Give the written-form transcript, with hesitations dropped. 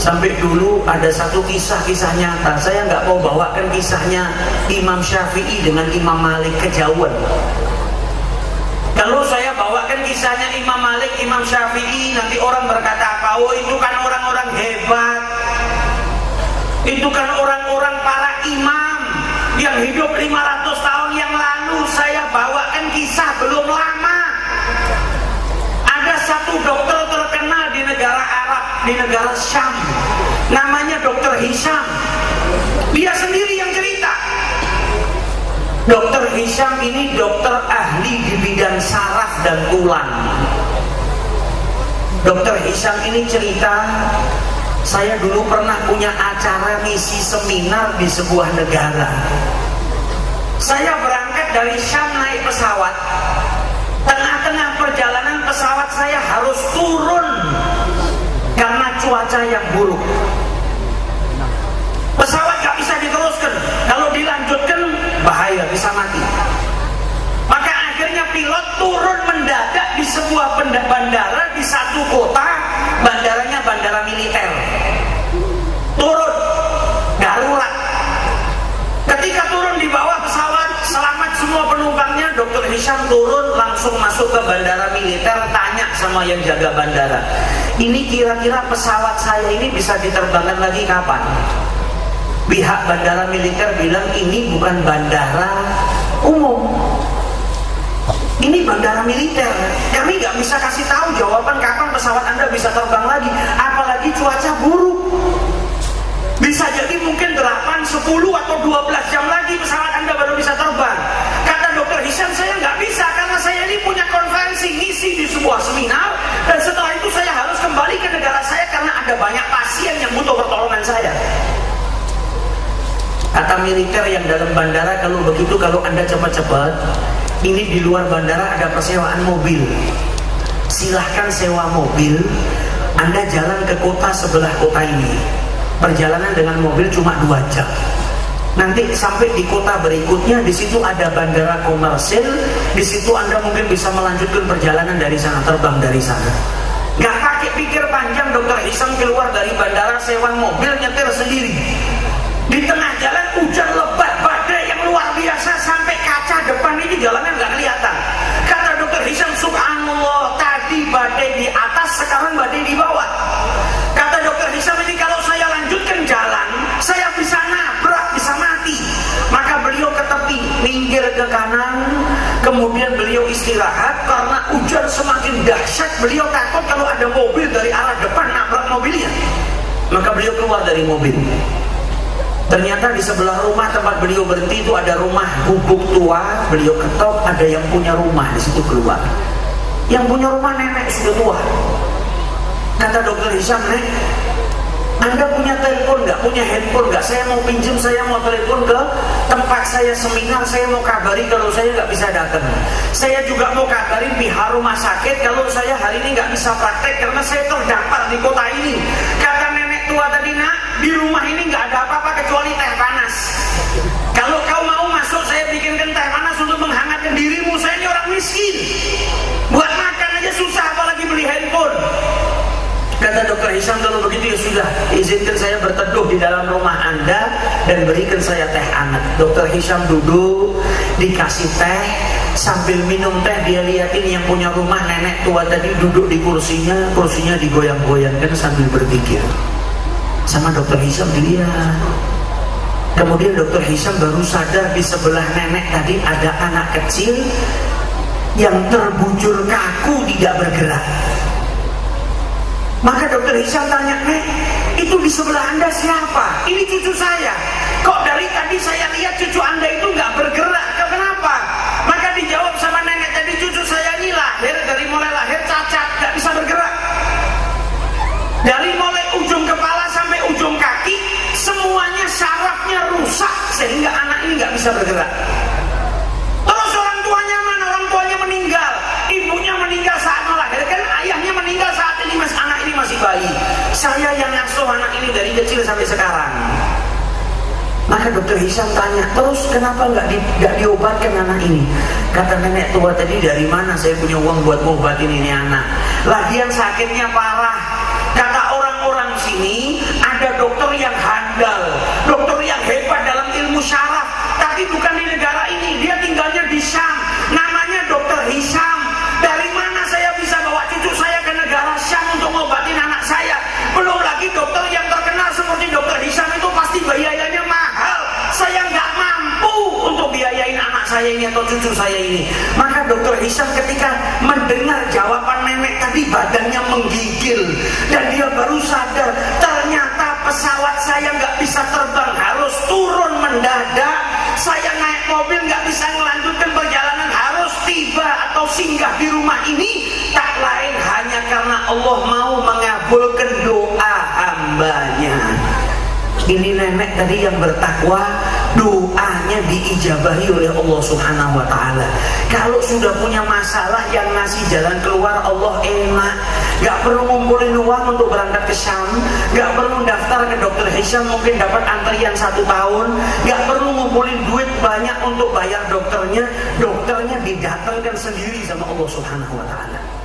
Sampai dulu ada satu kisah nyata, saya nggak mau bawakan kisahnya Imam Syafi'i dengan Imam Malik, kejauhan. Kalau saya bawakan kisahnya Imam Malik, Imam Syafi'i, nanti orang berkata apa? Oh, itu kan orang-orang hebat, itu kan orang-orang para imam yang hidup 500 tahun yang lalu. Saya bawakan kisah belum lama. Ada satu dokter terkenal di negara Arab, di negara Syam, namanya Dokter Hisham. Dia sendiri yang cerita. Dokter Hisham ini dokter ahli di bidang saraf dan tulang. Dokter Hisham ini cerita, saya dulu pernah punya acara misi seminar di sebuah negara. Saya berangkat dari Syam naik pesawat. Tengah-tengah perjalanan pesawat saya harus turun karena cuaca yang buruk. Pesawat gak bisa diteruskan, kalau dilanjutkan bahaya, bisa mati. Maka akhirnya pilot turun mendadak di sebuah bandara di satu kota. Bandaranya bandara militer. Turun darurat. Ketika turun di bawah pesawat, selamat semua penumpangnya. Dokter Hisham turun langsung masuk ke bandara militer, tanya sama yang jaga bandara, ini kira-kira pesawat saya ini bisa diterbangkan lagi kapan? Pihak bandara militer bilang ini bukan bandara umum, ini bandara militer. Kami nggak bisa kasih tahu jawaban kapan pesawat Anda bisa terbang lagi, apalagi cuaca buruk. Bisa jadi mungkin 8, 10 atau 12 jam lagi pesawat Anda baru bisa terbang. Kata Dokter Hisham, saya nggak bisa karena saya ini punya konferensi, ngisi di sebuah seminar, dan setelah itu saya harus kembali ke negara saya karena ada banyak pasien yang butuh pertolongan saya. Kata militer yang dalam bandara, kalau begitu kalau Anda cepat-cepat, ini di luar bandara ada persewaan mobil, silahkan sewa mobil, Anda jalan ke kota sebelah kota ini. Perjalanan dengan mobil cuma 2 jam. Nanti sampai di kota berikutnya, di situ ada bandara komersil, di situ Anda mungkin bisa melanjutkan perjalanan dari sana, terbang dari sana. Gak pakai pikir panjang, Dokter Hisham keluar dari bandara, sewa mobil, nyetir sendiri. Di tengah jalan hujan lebat, badai yang luar biasa, sampai kaca depan ini jalanan nggak kelihatan. Kata Dokter Hisham, subhanallah, tadi badai di atas, sekarang badai di bawah. Kata Dokter Hisham, ini kalau saya lanjutkan jalan, saya bisa nabrak, bisa mati. Maka beliau ke tepi, minggir ke kanan, kemudian beliau istirahat karena hujan semakin dahsyat. Beliau takut kalau ada mobil dari arah depan nabrak mobilnya. Maka beliau keluar dari mobil. Ternyata di sebelah rumah tempat beliau berhenti itu ada rumah gubuk tua. Beliau ketok, ada yang punya rumah di situ keluar. Yang punya rumah nenek sudah tua. Kata Dokter Hisham, Nek, Anda punya telepon nggak? Punya handphone nggak? Saya mau pinjam, saya mau telepon ke tempat saya seminar, saya mau kabari kalau saya nggak bisa datang. Saya juga mau kabarin pihak rumah sakit kalau saya hari ini nggak bisa praktek karena saya terdampar di kota ini. Kata nenek tua tadi, Nak, di rumah ini nggak ada apa-apa kecuali teh panas. Kalau kau mau masuk, saya bikinkan teh panas untuk menghangatkan dirimu. Saya ini orang miskin, buat makan aja susah, apalagi beli handphone. Kata Dokter Hisham, kalau begitu ya sudah, izinkan saya berteduh di dalam rumah Anda dan berikan saya teh hangat. Dokter Hisham duduk, dikasih teh, sambil minum teh dia liatin yang punya rumah nenek tua tadi duduk di kursinya, kursinya digoyang-goyangkan sambil berpikir. Sama Dokter Hisham dilihat. Kemudian Dokter Hisham baru sadar di sebelah nenek tadi ada anak kecil yang terbujur kaku, tidak bergerak. Maka Dokter Hisham tanya, Nek, itu di sebelah Anda siapa? Ini cucu saya. Kok dari tadi saya lihat cucu Anda itu nggak bergerak? Kenapa? Maka dijawab sama nenek tadi, cucu saya ini dari mulai lahir cacat, nggak bisa bergerak. Dari mulai ujung kepala sampai ujung kaki, semuanya sarafnya rusak sehingga anak ini nggak bisa bergerak. Terus orang tuanya mana? Orang tuanya meninggal. Ibunya meninggal saat melahirkan, ayahnya meninggal saat ini anak ini masih bayi. Saya yang ngasuh anak ini dari kecil sampai sekarang. Maka Dokter Hisham tanya, terus kenapa nggak diobatkan anak ini? Kata nenek tua tadi, dari mana saya punya uang buat ngobatin ini anak? Lagian sakitnya parah. Kata orang-orang Syam sini ada dokter yang handal, dokter yang hebat dalam ilmu syaraf, tapi bukan di negara ini, dia tinggalnya di Syam, namanya dokter Hisham. Dari mana saya bisa bawa cucu saya ke negara Syam untuk ngobatin anak saya? Belum lagi dokter yang terkenal seperti dokter Hisham itu pasti biayanya mahal. Saya nggak mampu untuk biayain anak saya ini atau cucu saya ini. Maka dokter Hisham ketika mendengar jawaban nenek tadi badannya menggigil, dan dia baru sadar ternyata pesawat saya nggak bisa terbang, harus turun mendadak. Saya naik mobil nggak bisa melanjutkan perjalanan, harus tiba atau singgah di rumah ini, tak lain hanya karena Allah mau mengabulkan doa hambanya. Ini nenek tadi yang bertakwa, doanya diijabahi oleh Allah Subhanahu wa Ta'ala. Kalau sudah punya masalah, yang ngasih jalan keluar Allah enak. Gak perlu ngumpulin uang untuk berangkat ke Syam, gak perlu daftar ke dokter Hisham mungkin dapat antrian 1 tahun, gak perlu ngumpulin duit banyak untuk bayar dokternya. Dokternya didatangkan sendiri sama Allah Subhanahu wa Ta'ala.